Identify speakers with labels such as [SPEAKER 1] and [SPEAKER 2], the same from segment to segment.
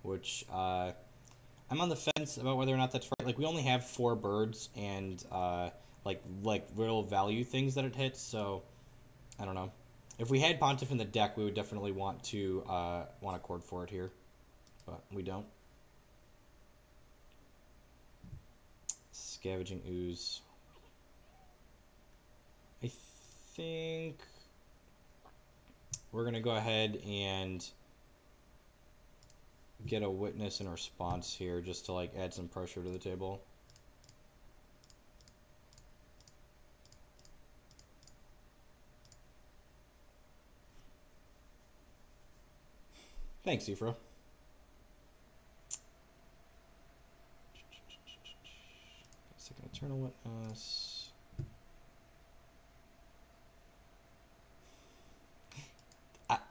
[SPEAKER 1] which I'm on the fence about whether or not that's right. Like, we only have 4 birds and like real value things that it hits, so I don't know. If we had Pontiff in the deck, we would definitely want a Chord for it here, but we don't. Scavenging Ooze. I think we're going to go ahead and get a Witness in response here just to like add some pressure to the table. Thanks, Ephra. Second Eternal Witness.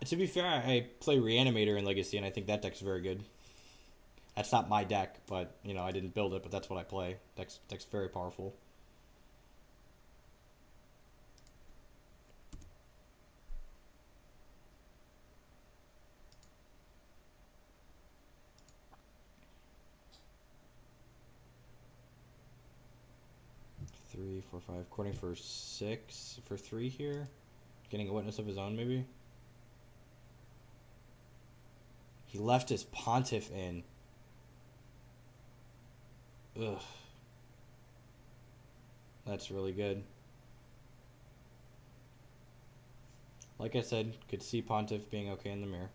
[SPEAKER 1] To be fair, I play Reanimator in Legacy, and I think that deck's very good. That's not my deck, but, you know, I didn't build it, but that's what I play. Deck's very powerful. Three, four, five. Courting for 6 for 3 here. Getting a Witness of his own, maybe. He left his Pontiff in. Ugh. That's really good. Like I said, could see Pontiff being okay in the mirror.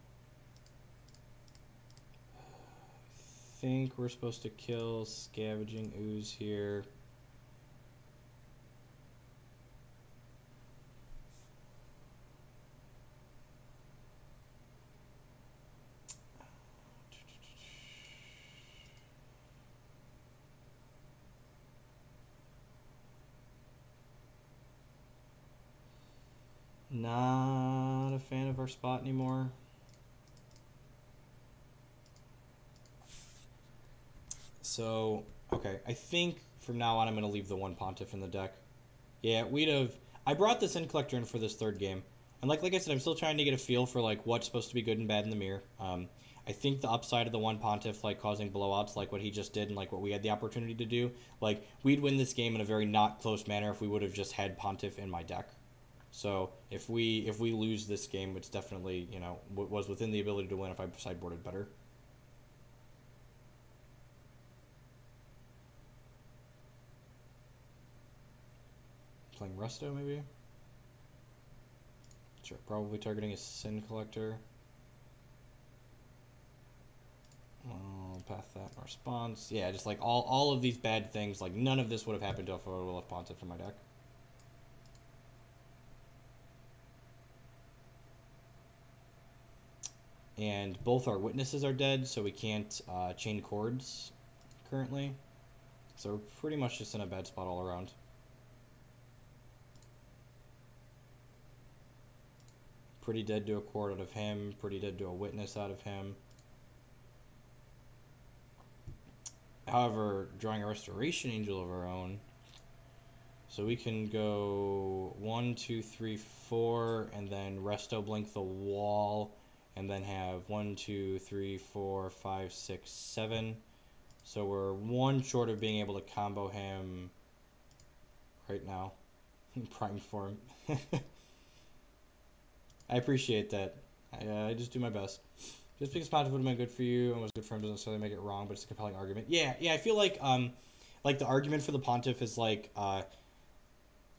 [SPEAKER 1] I think we're supposed to kill Scavenging Ooze here. Not a fan of our spot anymore. So, okay, I think from now on I'm going to leave the 1 Pontiff in the deck. Yeah, I brought this End Collector in for this 3rd game. And like I said, I'm still trying to get a feel for like what's supposed to be good and bad in the mirror. I think the upside of the 1 Pontiff, like causing blowouts like what he just did and like what we had the opportunity to do, like we'd win this game in a very not close manner if we would have just had Pontiff in my deck. So if we lose this game, it's definitely, you know, was within the ability to win if I sideboarded better. Playing Resto, maybe? Sure, probably targeting a Sin Collector. I'll path that in response. Yeah, just like all of these bad things, like none of this would have happened if I would have left Pontiff in my deck. And both our Witnesses are dead, so we can't chain Chords currently. So we're pretty much just in a bad spot all around. Pretty dead to a Chord out of him, pretty dead to a Witness out of him. However, drawing a Restoration Angel of our own. So we can go 1, 2, 3, 4, and then Resto Blink the wall. And then have 1, 2, 3, 4, 5, 6, 7. So we're 1 short of being able to combo him right now in prime form. I appreciate that. I just do my best. Just because Pontiff would have been good for you and was good for him doesn't necessarily make it wrong, but it's a compelling argument. Yeah, I feel like the argument for the Pontiff is like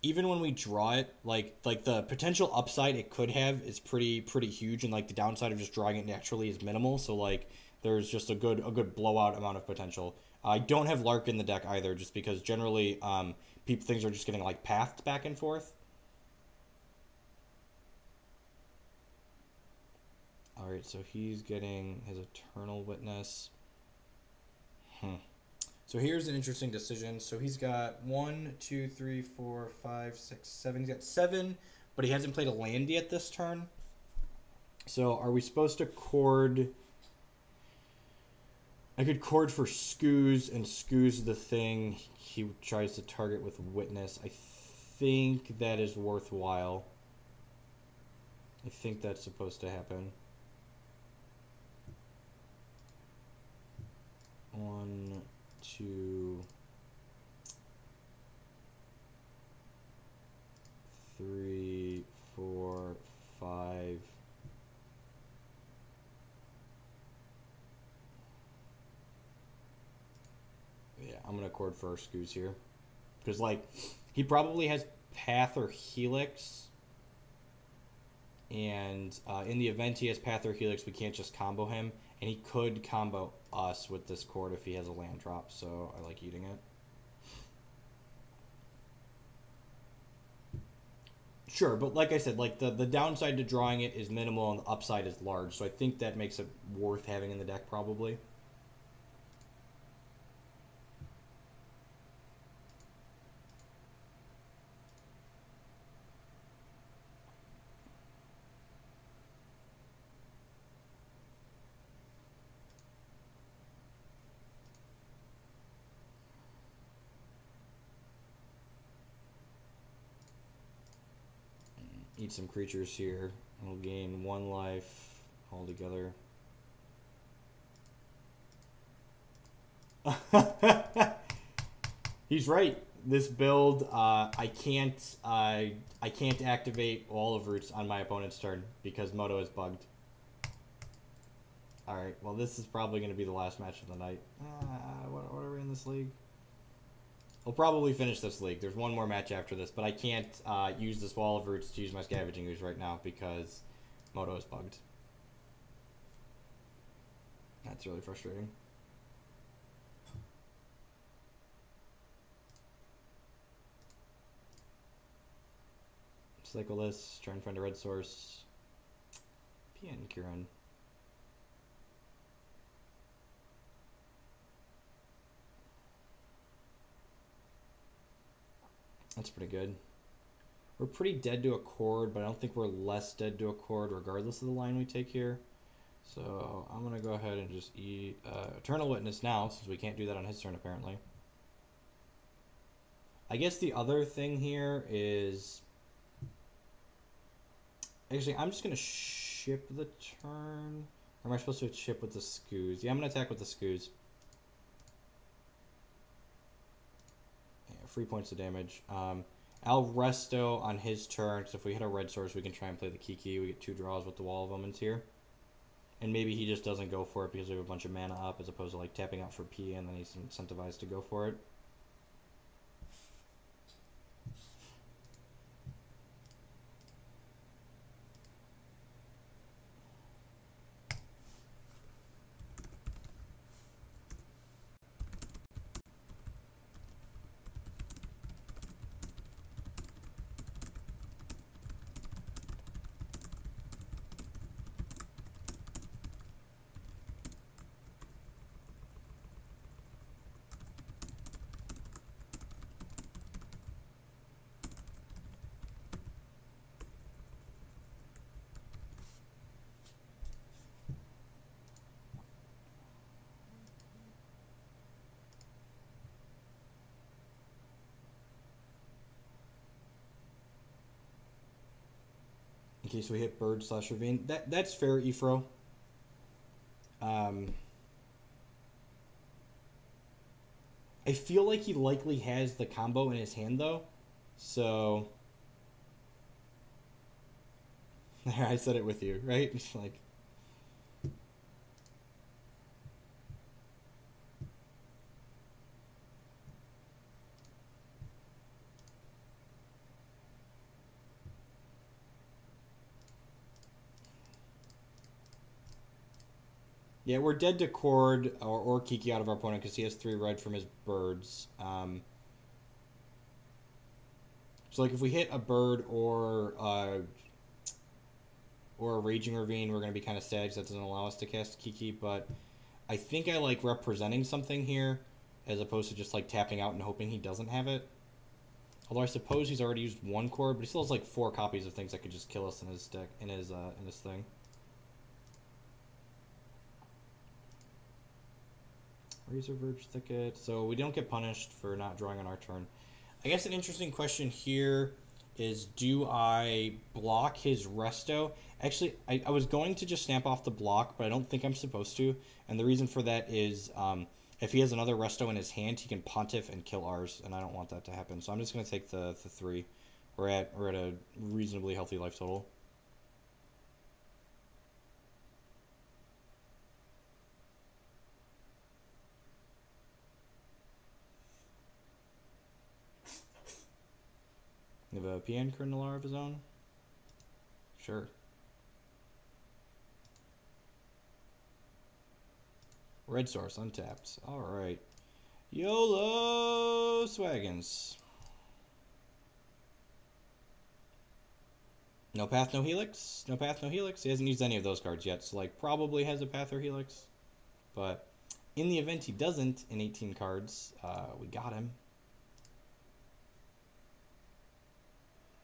[SPEAKER 1] even when we draw it, like the potential upside it could have is pretty huge, and like the downside of just drawing it naturally is minimal. So like there's just a good blowout amount of potential. I don't have Lark in the deck either, just because generally things are just getting like pathed back and forth. All right, so he's getting his Eternal Witness. So here's an interesting decision. So he's got 1, 2, 3, 4, 5, 6, 7. He's got 7, but he hasn't played a land yet this turn. So are we supposed to Chord? I could Chord for Scooze, and Scooze the thing he tries to target with Witness. I think that is worthwhile. I think that's supposed to happen. 2, 3, 4, 5. Yeah, I'm going to chord for our Scoos here. Because, like, he probably has Path or Helix. And in the event he has Path or Helix, we can't just combo him. And he could combo us with this chord if he has a land drop. So I like eating it. Sure, but like I said, like the downside to drawing it is minimal and the upside is large. So I think that makes it worth having in the deck probably. Eat some creatures here. We'll gain 1 life altogether. He's right. This build, I can't activate all of Roots on my opponent's turn because Moto is bugged. All right. Well, this is probably going to be the last match of the night. What are we in this league? We'll probably finish this league. There's one more match after this, but I can't use this Wall of Roots to use my Scavenging Ooze right now because Moto is bugged. That's really frustrating. Cycle this, try and find a red source. PN Kieran. That's pretty good. We're pretty dead to a chord, but I don't think we're less dead to a chord regardless of the line we take here. So I'm going to go ahead and just eat Eternal Witness now, since we can't do that on his turn apparently. I guess the other thing here is... Actually, I'm just going to ship the turn. Or am I supposed to ship with the Scoos? Yeah, I'm going to attack with the Scoos. 3 points of damage. I'll resto on his turn, so if we hit a red source, we can try and play the Kiki. We get 2 draws with the Wall of Omens here. And maybe he just doesn't go for it because we have a bunch of mana up, as opposed to like tapping out for P, and then he's incentivized to go for it. Okay, so we hit Bird / Ravine. That's fair, Ifro. I feel like he likely has the combo in his hand, though. So... I said it with you, right? Like... Yeah, we're dead to Chord or Kiki out of our opponent because he has 3 red from his birds. So, like, if we hit a bird or a Raging Ravine, we're going to be kind of sad because that doesn't allow us to cast Kiki. But I think I like representing something here as opposed to just, like, tapping out and hoping he doesn't have it. Although I suppose he's already used 1 chord, but he still has, like, 4 copies of things that could just kill us in his deck, in his thing. Razor Verge Thicket. So we don't get punished for not drawing on our turn. I guess an interesting question here is, do I block his resto? Actually, I was going to just snap off the block, but I don't think I'm supposed to. And the reason for that is If he has another resto in his hand, he can pontiff and kill ours, and I don't want that to happen. So I'm just gonna take the 3. We're at a reasonably healthy life total. You have a PN Kernel of his own? Sure. Red source, untapped. Alright. YOLO Swaggins. No path, no helix. No path, no helix. He hasn't used any of those cards yet, so like probably has a path or helix. But in the event he doesn't, in 18 cards, we got him.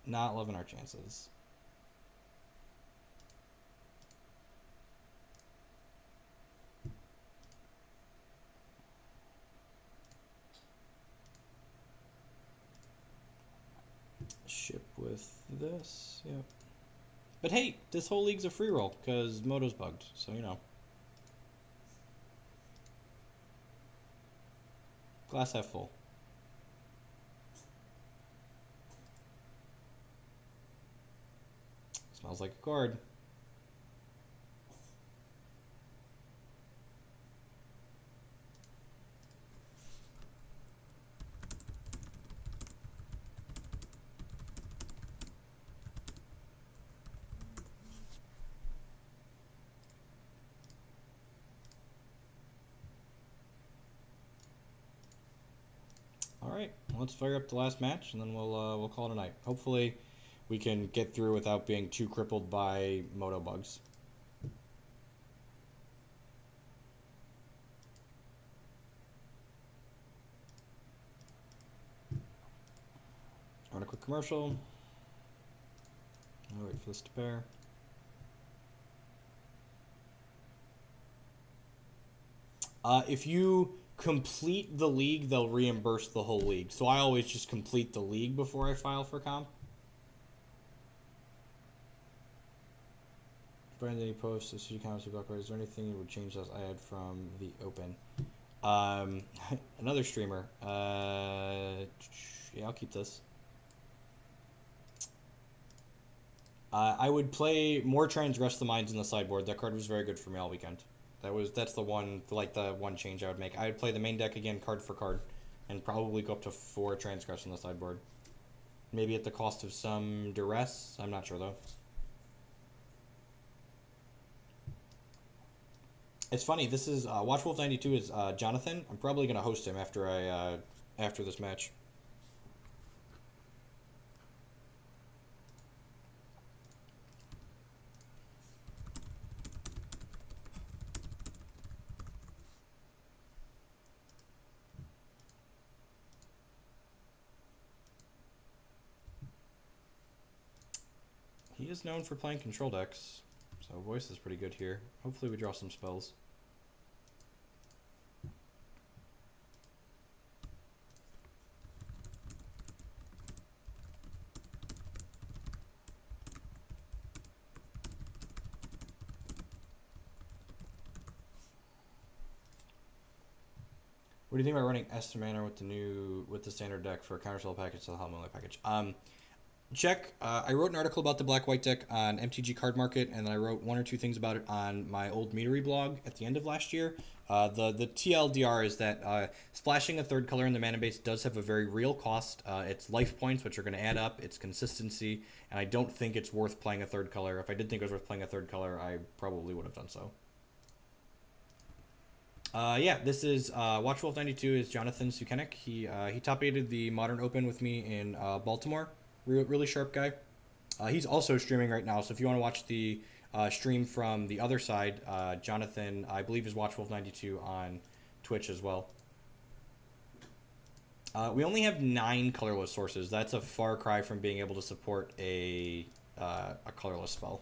[SPEAKER 1] Not loving our chances. Ship with this, yep. But hey, this whole league's a free roll, because Moto's bugged, so you know. Glass half full. Smells like a chord. Alright, let's fire up the last match, and then we'll call it a night. Hopefully, we can get through without being too crippled by Moto bugs. Run a quick commercial. I'll wait for this to pair. If you complete the league, they'll reimburse the whole league. So I always just complete the league before I file for comp. Brandon, any posts, city comments, block cards, is there anything you would change as I had from the open? Another streamer. Yeah, I'll keep this. I would play more Transgress the Minds in the sideboard. That card was very good for me all weekend. That's the one change I would make. I would play the main deck again card for card, and probably go up to 4 Transgress on the sideboard. Maybe at the cost of some duress. I'm not sure though. It's funny. This is Watchwolf92 is Jonathan. I'm probably gonna host him after after this match. He is known for playing control decks, so voice is pretty good here. Hopefully we draw some spells. What do you think about running Estimator with the standard deck for a counterspell package to the Hellmiller package? Check. I wrote an article about the black-white deck on MTG Card Market, and then I wrote 1 or 2 things about it on my old Meadery blog at the end of last year. The TLDR is that splashing a third color in the mana base does have a very real cost. It's life points, which are going to add up. It's consistency, and I don't think it's worth playing a third color. If I did think it was worth playing a third color, I probably would have done so. Yeah, this is Watchwolf92 is Jonathan Sukenik. He top-aided the Modern Open with me in Baltimore. Really sharp guy. He's also streaming right now, so if you want to watch the stream from the other side, Jonathan, I believe, is Watchwolf92 on Twitch as well. We only have 9 colorless sources. That's a far cry from being able to support a colorless spell.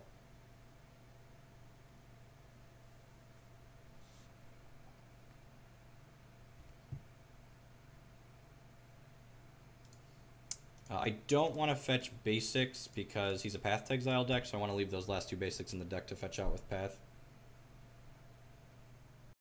[SPEAKER 1] I don't want to fetch basics because he's a Path to Exile deck, so I want to leave those last 2 basics in the deck to fetch out with Path.